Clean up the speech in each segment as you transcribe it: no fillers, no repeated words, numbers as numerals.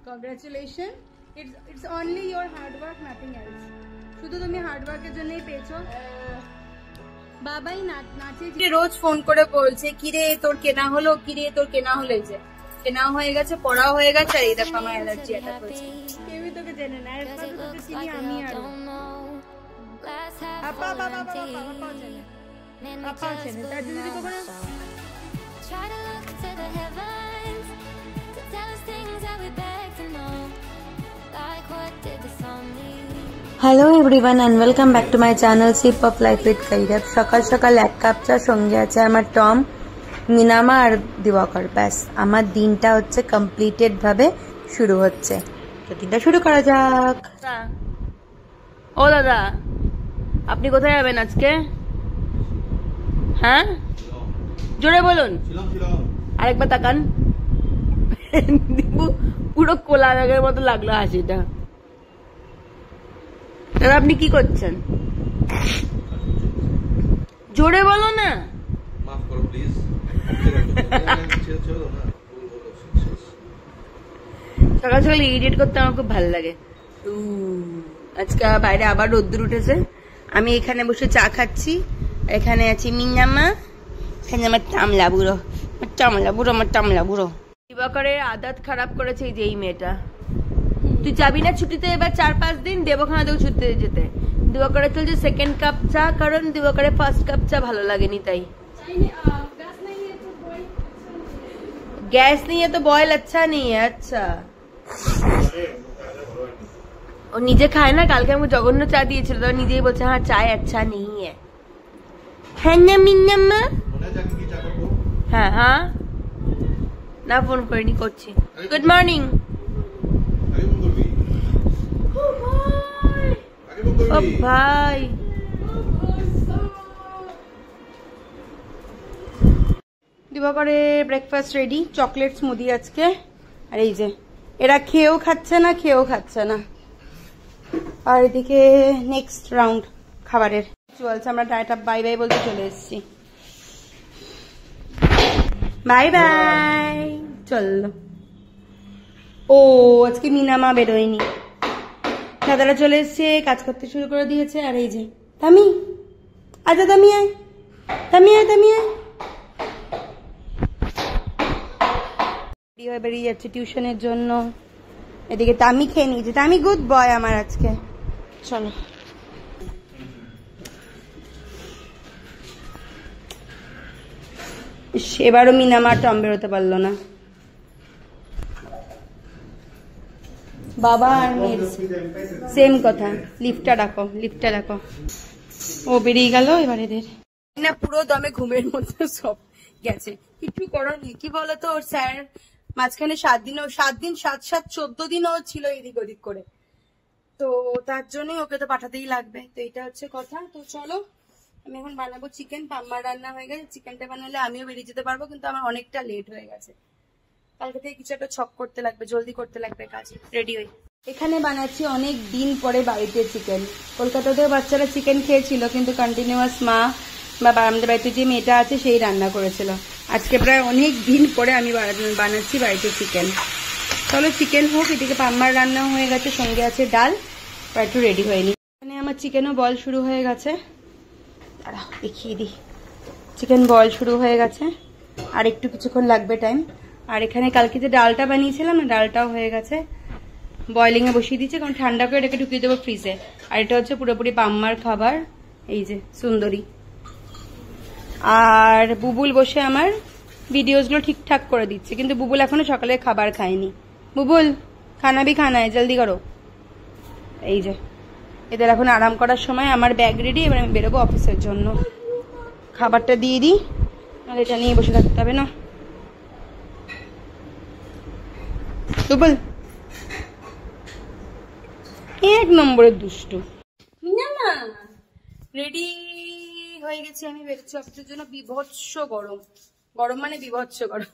Congratulations. It's only your hard work, nothing else. শুধু তুমি hard ওয়ার্কের জন্যই পেয়েছো। বাবাই নাচে রোজ ফোন করে বলছে কিরে তোর কেনা হলো, কিরে তোর কেনা হলো, এই যে কেনাও হয়ে গেছে, পড়াও হয়ে গেছে, আর এই দেখো আমার অ্যালার্জি অ্যাটাক হয়েছে। কেউই তোকে জেনে না, একমাত্র তোকে চিনি আমি। আর আপা বাবা বাবা চেনে, আপা চেনে, তার জন্য কখনো hello everyone and welcome back to my channel sip of life with Kairab. সকাল সকাল এক কাপ চা, সঙ্গে আছে আমার টম, মিনামা আর দিবাকর। ব্যাস আমার দিনটা হচ্ছে কমপ্লিটেড ভাবে শুরু হচ্ছে। তো দিনটা শুরু করা যাক। ও দাদা, আপনি কোথায় যাবেন আজকে? হ্যাঁ, জোরে বলুন, আরেকবার তাকান। পুরো কোলা ব্যাগের মতো লাগলো হাসিটা। দাদা আপনি কি করছেন? জোরে বলো না। মাফ করো প্লিজ। সকাল সকাল এডিট করতে আমার খুব ভালো লাগে। আজকে বাইরে আবার রোদ্দুর উঠেছে, আমি এখানে বসে চা খাচ্ছি। এখানে আছি মিনামা, এখানে আমার টামলা বুড়ো, আমার টামলা বুড়ো। দিবাকরের আদাত খারাপ করেছে এই যে এই মেয়েটা। তুই যাবি না ছুটিতে এবার 4-5 দিন? দেবখানা দেবো ছুটিতে যেতে। দিবাকরে চলছে সেকেন্ড কাপ চা, কারণ দিবাকরে ফার্স্ট কাপ চা ভালো লাগেনি, তাই। गैस नहीं है तो बॉयल अच्छा नहीं है। अच्छा, ও নিজে খায় না। কালকে আমাকে জঘন্য চা দিয়েছিল, তো নিজেই বলছে হ্যাঁ চায় আচ্ছা নেই है। হ্যাঁ না মিনাম্মা? হ্যাঁ হ্যাঁ, না ফোন করিনি, করছি। Good morning. ও ভাই, দিবাকরে ব্রেকফাস্ট রেডি, চকলেট স্মুদি আজকে। আর এই যে এরা খেয়েও খাচ্ছে না। আর এদিকে নেক্সট রাউন্ড খাবারের চলছে। আমরা টাটা বাই বাই বলতে চলে এসেছি। বাই বাই, চললো। ও আজকে মিনামা বেরোয়নি, দাদারা চলে এসছে, কাজ করতে শুরু করে দিয়েছে। আর এই যে তামি, আচ্ছা তামি আয়, তামি আয়, তামি আয়। বেরিয়ে যাচ্ছে টিউশনের জন্য। এদিকে তামি খেয়ে নিয়েছে, তামি গুড বয় আমার আজকে। চলো এবারও মিনামা টম বেরোতে পারলো না। বাবা আর মেয়ের সেম কথা, লিফটটা ডাকো। ও বেরিয়ে গেল। এবার এদের না পুরো দমে ঘুমের মধ্যে সব গেছে, কিছু করার নেই। কি বলতো, ওর স্যার মাঝখানে 7 দিন 14 দিন ও ছিল এদিক ওদিক করে, তো তার জন্যই ওকে তো পাঠাতেই লাগবে। তো এটা হচ্ছে কথা। তো চলো আমি এখন বানাবো চিকেন। পাম্মার রান্না হয়ে গেছে, চিকেনটা বানালে আমিও বেরিয়ে যেতে পারবো, কিন্তু আমার অনেকটা লেট হয়ে গেছে। কালকে থেকে কিছু একটা ছক করতে লাগবে, জলদি করতে লাগবে কাজ। রেডি হই। এখানে বানাচ্ছি অনেক দিন পরে বাড়িতে চিকেন। কলকাতাতেও বাচ্চারা চিকেন খেয়েছিল, কিন্তু কন্টিনিউয়াস মা বা আমাদের বাড়িতে যে মেয়েটা আছে সেই রান্না করেছিল। আজকে প্রায় অনেক দিন পরে আমি বানাচ্ছি বাড়িতে চিকেন। চলো চিকেন হোক। এদিকে পাম্মার রান্না হয়ে গেছে, সঙ্গে আছে ডাল। আর একটু রেডি হয়নি। এখানে আমার চিকেনও বল শুরু হয়ে গেছে, দাঁড়াও দেখিয়ে দিই। চিকেন বল শুরু হয়ে গেছে, আর একটু কিছুক্ষণ লাগবে টাইম। আর এখানে কালকে যে ডালটা বানিয়েছিলাম না, ডালটাও হয়ে গেছে, বয়লিং এ বসিয়ে দিচ্ছে, কারণ ঠান্ডা করে এটাকে ঢুকিয়ে দেবো ফ্রিজে। আর এটা হচ্ছে পুরোপুরি পাম্মার খাবার, এই যে সুন্দরী। আর বুবুল বসে আমার ভিডিওসগুলো ঠিকঠাক করে দিচ্ছে, কিন্তু বুবুল এখনো সকালে খাবার খায়নি। বুবুল খানা ভি খানা है, জলদি করো। এই যে এদের এখন আরাম করার সময়। আমার ব্যাগ রেডি, এবার আমি বেরোবো অফিসের জন্য। খাবারটা দিয়ে দিই, আর এটা নিয়ে বসে থাকতে হবে না। বুবুল 1 নম্বরের দুষ্টু। মিনামা রেডি হয়ে গেছি, আমি বেরোচ্ছি অফিসের জন্য। বিভৎস গরম, গরম মানে বিভৎস গরম।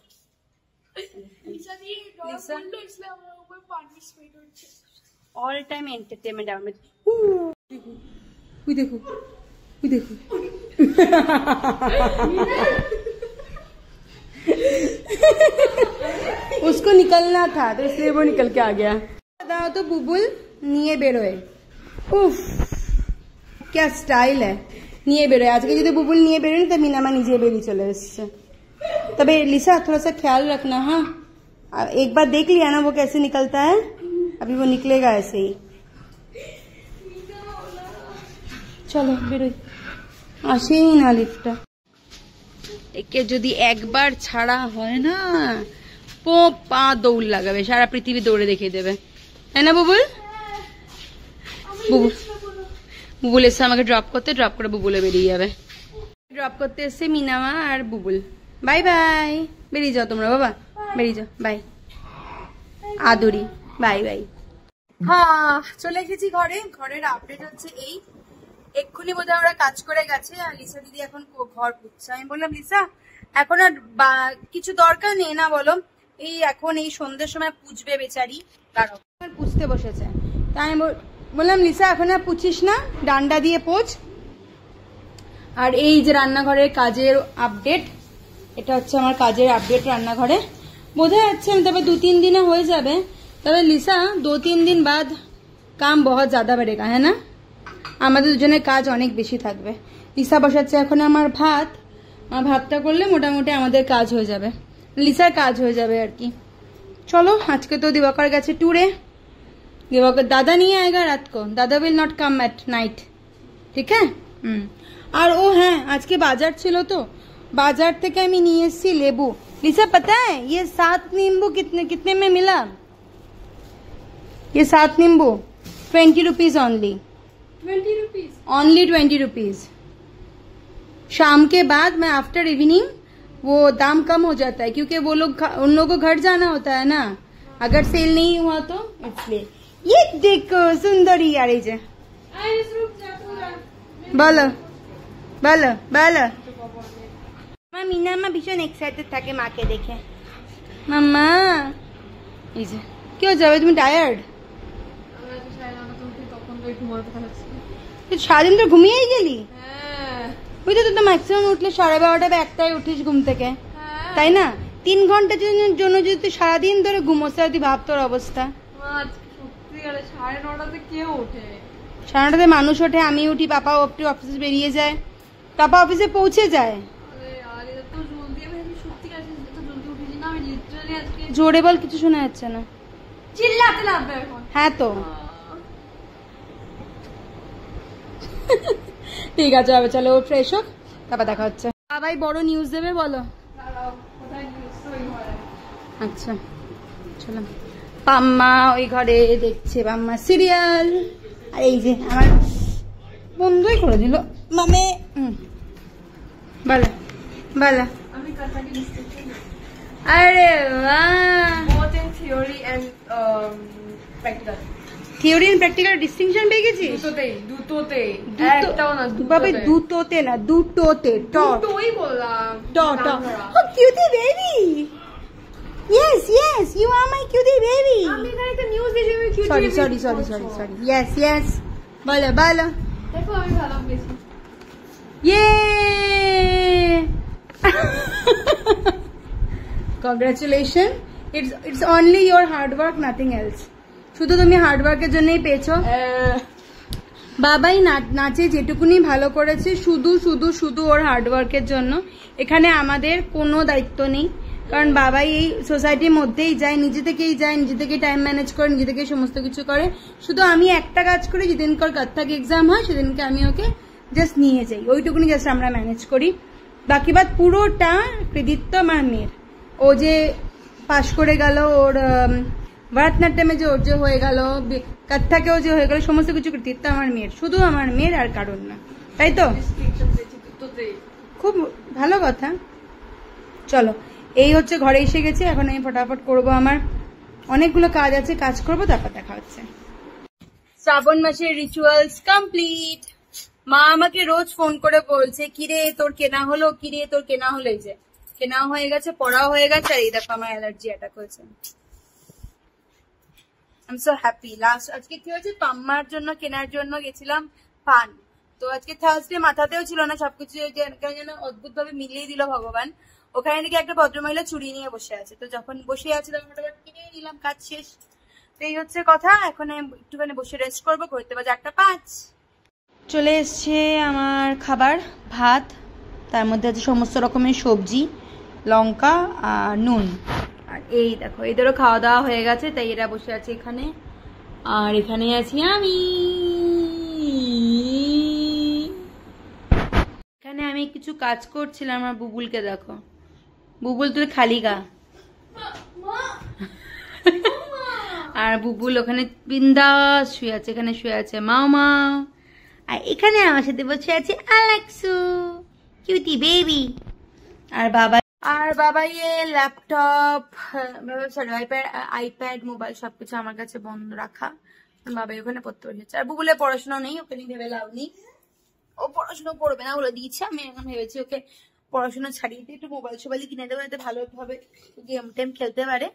অল টাইম এন্টারটেনমেন্ট আমার। দেখো उसको निकलना था तो इसलिए वो निकल के आ गया। दाओ तो बुबुल নিয়ে বেরোয়। উফ क्या स्टाइल है, নিয়ে বেরোয়। আজকে যদি বুবুল নিয়ে বেরোয়নি তো মিনামা নিজে বেরিয়ে চলে এসছে। तबे लिसा थोड़ा सा ख्याल रखना। हाँ एक बार देख लिया ना वो कैसे निकलता है, अभी वो निकलेगा ऐसे ही। चलो बेरोई, আসেই না লিফটটা। একে যদি একবার ছাড়া হয় না পো পা দৌড় লাগাবে, সারা পৃথিবী দৌড়ে দেখিয়ে দেবে, তাই না বুবুল? বুবুল এসে আমাকে ড্রপ করে বুবুলে বেরিয়ে যাবে। ড্রপ করতে এসছে মিনামা আর বুবুল। বাই বাই, বেরিয়ে যাও তোমরা বাবা, বেরিয়ে যাও, বাই আদুরি, বাই বাই। হ্যাঁ চলে এসেছি ঘরে। ঘরের আপডেট হচ্ছে এই, এক্ষুনি বোধহয় ওরা কাজ করে গেছে আর লিসা দিদি এখন ঘর পুছছে। আমি বললাম লিসা এখন আর কিছু দরকার নেই না বলো, এই এখন এই সন্ধ্যের সময় পুছবে বেচারি, কারণ পুছতে বসেছে। তাই আমি বললাম লিসা এখন আর পুছিস না, ডান্ডা দিয়ে পোছ। আর এই যে রান্নাঘরের কাজের আপডেট, এটা হচ্ছে আমার কাজের আপডেট রান্নাঘরে। বোঝা যাচ্ছে না, তবে 2-3 দিনে হয়ে যাবে। তবে লিসা 2-3 दिन बाद काम बहुत ज्यादा बढ़ेगा, है ना? আমাদের দুজনের কাজ অনেক বেশি থাকবে। লিসা বসাচ্ছে এখন আমার ভাত, ভাতটা করলে মোটামুটি আমাদের কাজ হয়ে যাবে, লিসার কাজ হয়ে যাবে আর কি। চলো আজকে তো দিবাকর গেছে ট্যুরে, দিবাকর দাদা নিয়ে आएगा रात को, दादा will not come at night, ठीक है? আর ও হ্যাঁ আজকে বাজার ছিল তো, बाजार থেকে আমি নিয়ে এসেছি লেবু। लिसा पता है ये 7 नींबू कितने में मिला? ये 7 नींबू 20 rupees only, 20 rupees only, 20 rupees. शाम के बाद मैं आफ्टर इवनिंग वो दाम कम हो जाता है, क्योंकि वो लोग उन लोगों को घर जाना होता है ना, अगर सेल नहीं हुआ तो इसलिए। ये देखो सुंदरी यार, बोलो बोलो बोलो। मीना मा भीषण एक्साइटेड থাকে মাকে দেখে। মাম্মা এই যে কি হয়ে যাবে, তুমি টায়ার্ড? সারাদিন তো ঘুমিয়েই গেলি। ওই তো ম্যাক্সিমাম উঠলে 12:30 বা 1টায় উঠিস ঘুম থেকে, তাই না? 3 ঘন্টার জন্য যদি তুই সারাদিন ধরে ঘুমোস, তুই ভাব তোর অবস্থা। 9:30 কেউ ওঠে? 9:30 মানুষ ওঠে, আমি উঠি, পাপা অফিসে বেরিয়ে যায়, পাপা অফিসে পৌঁছে যায়। জোরে বল, কিছু শোনা যাচ্ছে না, চিল্লাতে লাগবে এখন। হ্যাঁ তো ঠিক আছে, হবে চলো ফ্রেশ হোক, তারপর দেখা হচ্ছে। বাবাই বড় নিউজ দেবে, বলো। আচ্ছা চলো। পাম্মা ওই ঘরে দেখছে পাম্মা সিরিয়াল, আর এই যে আমার বন্ধুই করে দিল মামে। বলো বলো। अरे वाह, both in theory and practical, theory and practical distinction পেয়ে গেছি। দুটোতে একটাও না, বাবা দুটোতে না, দুটোতে দুটোই বললাম। ও cutie baby, yes yes you are my cutie baby। আমি এখানে একটা নিউজ দিয়েছি, আমি cutie baby. Sorry yes yes বলো বলো। দেখো আমি ভালো পেয়েছি, ইয়ে congratulation, it's only your hard work, nothing else. শুধু তুমি হার্ড ওয়ার্কের জন্যই পেয়েছো। বাবাই নাচে যেটুকুনি ভালো করেছে শুধু শুধু শুধু ওর হার্ড ওয়ার্কের জন্য। এখানে আমাদের কোনো দায়িত্ব নেই, কারণ বাবাই এই সোসাইটির মধ্যেই যায়, নিজে থেকেই যায়, নিজে থেকেই টাইম ম্যানেজ করে, নিজে থেকেই সমস্ত কিছু করে। শুধু আমি একটা কাজ করি, যেদিনকার কত্থক এক্সাম হয় সেদিনকে আমি ওকে জাস্ট নিয়ে যাই, ওইটুকুনি জাস্ট আমরা ম্যানেজ করি। বাকি বাদ পুরোটা কৃতিত্ব আমার মেয়ের। ও যে পাশ করে গেল, ওর ভরতনাট্যমে যে ওর যে হয়ে গেল, কত্থকেও যে হয়ে গেল, সমস্ত কিছু কৃতিত্ব আমার মেয়ের, শুধু আমার মেয়ের, আর কারণ না, তাই তো? খুব ভালো কথা। চলো এই হচ্ছে ঘরে এসে গেছে, এখন আমি ফটাফট করবো, আমার অনেকগুলো কাজ আছে, কাজ করবো, তারপর দেখা হচ্ছে। শ্রাবণ মাসের রিচুয়ালস কমপ্লিট। মা আমাকে রোজ ফোন করে বলছে কিরে তোর কেনা হলো, কিরে তোর কেনা হলো। এই যে কেনা হয়ে গেছে, পড়াও হয়ে গেছে, আর এই দেখো আমার অ্যালার্জি অ্যাটাক হয়েছে। I am so happy. Last আজকে কি হয়েছে, পাম্মার জন্য কেনার জন্য গেছিলাম পান, তো আজকে থার্সডে মাথাতেও ছিল না, সবকিছু যেন অদ্ভুত ভাবে মিলিয়ে দিল ভগবান। ওখানে নাকি একটা ভদ্রমহিলা চুড়ি নিয়ে বসে আছে, তো যখন বসে আছে তখন ফটাফট কিনে নিলাম, কাজ শেষ। তো এই হচ্ছে কথা, এখন একটুখানি বসে রেস্ট করবো, করতে বাজে 8:05। চলে এসছে আমার খাবার, ভাত, তার মধ্যে আছে সমস্ত রকমের সবজি, লঙ্কা আর নুন। আর এই দেখো এদেরও খাওয়া দাওয়া হয়ে গেছে, তাই এরা বসে আছে এখানে, আর এখানে আছি আমি। এখানে আমি কিছু কাজ করছিলাম, আমার বুবুলকে দেখো, বুবুল তুই খালি গা। আর বুবুল ওখানে বিন্দাস শুয়ে আছে, এখানে শুয়ে আছে মামা, আর এখানে আমার সাথে বসে আছে আলেক্সু, কিউটি বেবি। আর বাবা ল্যাপটপ, সরি আইপ্যাড মোবাইল সবকিছু আমার কাছে বন্ধ রাখা, বাবাই ওখানে পড়তে বসেছে। আর বুবুলের পড়াশোনা নেই, ওকে নিয়ে ভেবে লাভ নেই, ও পড়াশোনা করবে না বলে দিয়েছে। আমি এখন ভেবেছি ওকে পড়াশোনা ছাড়িয়ে দিয়ে একটু মোবাইল সোবাইল কিনে দেবো, যাতে ভালোভাবে গেম টেম খেলতে পারে,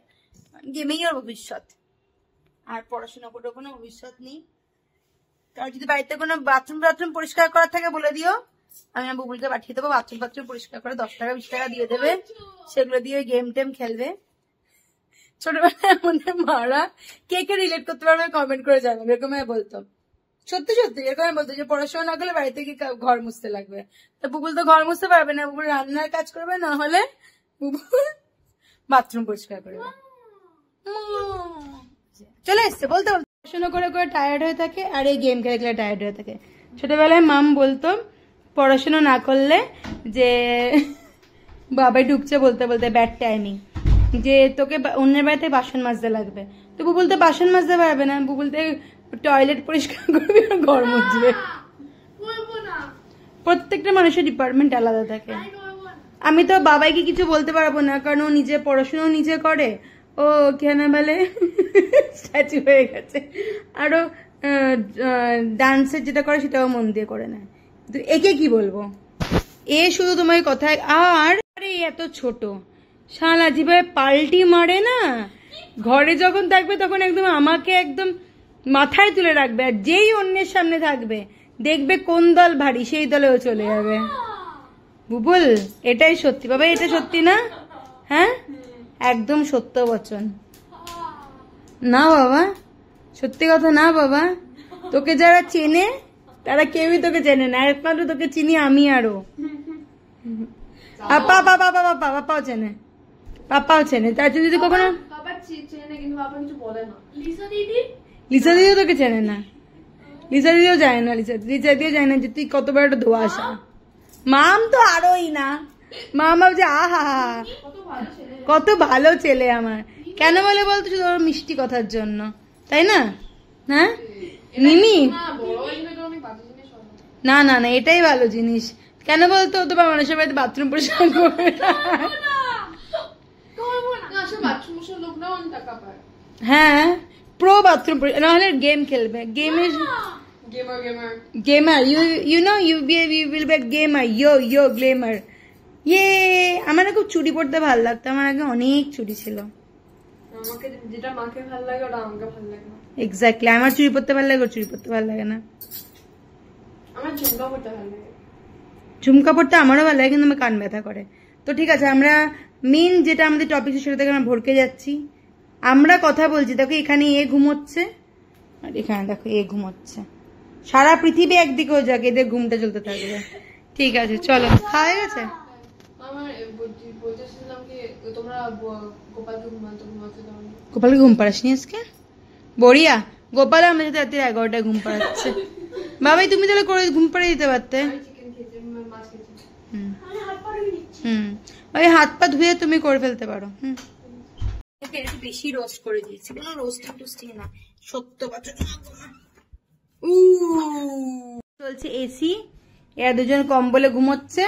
গেমেই ওর ভবিষ্যৎ, আর পড়াশোনা করে কোনো ভবিষ্যৎ নেই। কারণ যদি বাড়িতে কোনো বাথরুম পরিষ্কার করার থাকে বলে দিও, আমি আমার বুবুলকে পাঠিয়ে দেবো, বাথরুম পরিষ্কার করে 10 টাকা 20 টাকা দিয়ে দেবে, সেগুলো দিয়ে গেম টেম খেলবে। ছোটবেলায় আমাদের মারা কে কে রিলেট করতে পারবে কমেন্ট করে জানাবে, এরকম বলতো, সত্যি সত্যি এরকম বলতো যে পড়াশোনা না করলে বাড়িতে কি ঘর মুছতে লাগবে। তো বুবুল তো ঘর মুছতে পারবে না, বুবুল রান্নার কাজ করবে, না হলে বুবুল বাথরুম পরিষ্কার করবে। চলে এসছে বলতে বলতে, পড়াশোনা করে করে টায়ার্ড হয়ে থাকে, আর এই গেম খেলে খেলে টায়ার্ড হয়ে থাকে। ছোটবেলায় মাম বলতো পড়াশোনা না করলে যে বাবাই ঢুকছে বলতে বলতে ব্যাড টাইমিং, যে তোকে অন্যের বাড়িতে বাসন মাজতে লাগবে। তো বুবুল তো বাসন মাজতে পারবে না, বুবুল তো টয়লেট পরিষ্কার করবে আর ঘর মুছবে। প্রত্যেকটা মানুষের ডিপার্টমেন্ট আলাদা থাকে। আমি তো বাবাইকে কিছু বলতে পারবো না, কারণ ও নিজে পড়াশোনাও নিজে করে, ও কেন বলে স্ট্যাচু হয়ে গেছে, আরো ডান্সের যেটা করে সেটাও মন দিয়ে করে নেয়। তো একে কি বলবো, এ শুধু তোমার কথায়, আর আরে এত ছোট শালা যেভাবে পাল্টি মারে না, ঘরে যখন থাকবে তখন একদম আমাকে একদম মাথায় তুলে রাখবে, আর যেই অন্যের সামনে থাকবে দেখবে কোন দল ভারী সেই দলেও চলে যাবে। বুবুল এটাই সত্যি বাবা, এটা সত্যি না? হ্যাঁ একদম সত্য বচন না বাবা, সত্যি কথা না বাবা। তোকে যারা চেনে তারা কেউই তোকে চেনে না, একমাত্র তোকে চিনি আমি আরো। পাপাও চেনে, পাপাও চেনে, তার জন্য যদি কখনো লিসা দিদিও তোকে চেনে না, লিসা দিদিও যায় না, লিসা দিদিও যায় না যে তুই কত বড় একটা দোয়াশা। মাম তো আরোই না, মাম ভাবছে আহা কত ভালো ছেলে আমার, কেন বলে বলতো শুধু ওর মিষ্টি কথার জন্য, তাই না? হ্যাঁ মিমি না না না এটাই ভালো জিনিস, কেন বলতো তোমার মানুষের বাড়িতে বাথরুম পরিষ্কার করবে না। হ্যাঁ প্রো বাথরুম নাহলে গেম খেলবে, গেমের gamer, you know you will be gamer, yo glamour. ইয়ে আমার খুব চুড়ি পরতে ভালো লাগতো, আমার আগে অনেক চুড়ি ছিল। আমাকে যেটা মাকে ভালো লাগে ওটা আমাকে ভালো লাগে না। এক্স্যাক্টলি, আমার চুড়ি পরতে ভালো লাগে, ওর চুড়ি পরতে ভালো লাগে না। আমার ঝুমকা পরতে ভালো লাগে, ঝুমকা পরতে আমারও ভালো লাগে, কিন্তু আমার কান ব্যথা করে। তো ঠিক আছে, আমরা মেন যেটা আমাদের টপিক সেটা থেকে আমরা ভরকে যাচ্ছি। আমরা কথা বলছি, দেখো এখানে এ ঘুমোচ্ছে আর এখানে দেখো এ ঘুমোচ্ছে, সারা পৃথিবী একদিকেও যাক, এদের ঘুমটা চলতে থাকবে। ঠিক আছে চলো, খাওয়া হয়ে গেছে? গোপালকে ঘুম পাড়াসনি আজকে? বড়িয়া গোপাল আমাদের সাথে রাত্রি 11টায় ঘুম পাড়াচ্ছে। বাবাই তুমি তাহলে করে ঘুম পাড়িয়ে দিতে পারতে। ওই হাত পা ধুয়ে তুমি করে ফেলতে পারো। বেশি রোস্ট করে দিয়েছি, কোনো রোস্টিং টোস্টিং না, সত্য কথা। চলছে এসি, এরা দুজন কম্বলে ঘুমোচ্ছে,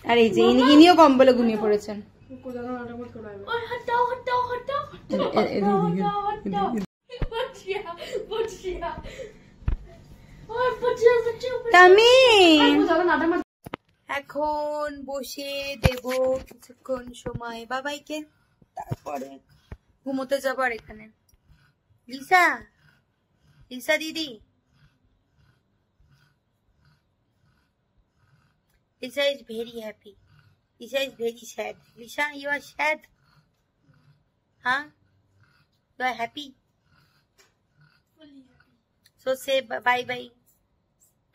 আর এই যে ইনিও কম্বলে ঘুমিয়ে পড়েছেন। এখন বসে দেব কিছুক্ষণ সময় বাবাইকে, তারপরে ঘুমোতে যাবো। আর এখানে লিসা, লিসা দিদি, Lisa is very happy, Lisha is very sad. Lisha, you are sad? Huh? You are happy? So say bye bye.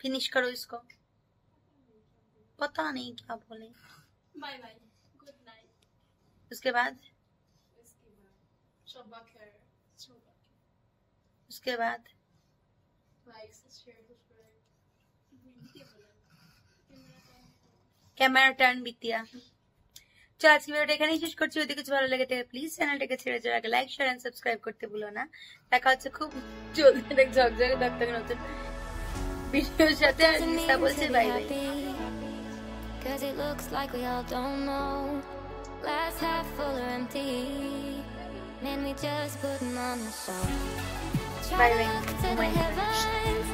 Finish करो इसको. पता नहीं क्या बोले. Bye bye, good night. उसके बाद शब्बा खैर. उसके बाद like share subscribe. Camera turn বিতিয়া. চল আজকে ভিডিওটা এখানেই শেষ করছি. যদি কিছু ভালো লেগে থাকে প্লিজ চ্যানেলটাকে ছেড়ে যাওয়ার আগে লাইক শেয়ার এন্ড সাবস্ক্রাইব করতে ভুলো না. দেখা হচ্ছে খুব জলদি এক ঝকঝকে দত্তক নতুন ভিডিওর সাথে. আর নিশা বলছে bye bye. Cause it looks like we all don't know. Glass half full or empty. Man, we just putting on the show. Try Bye, to bye. look to the heavens.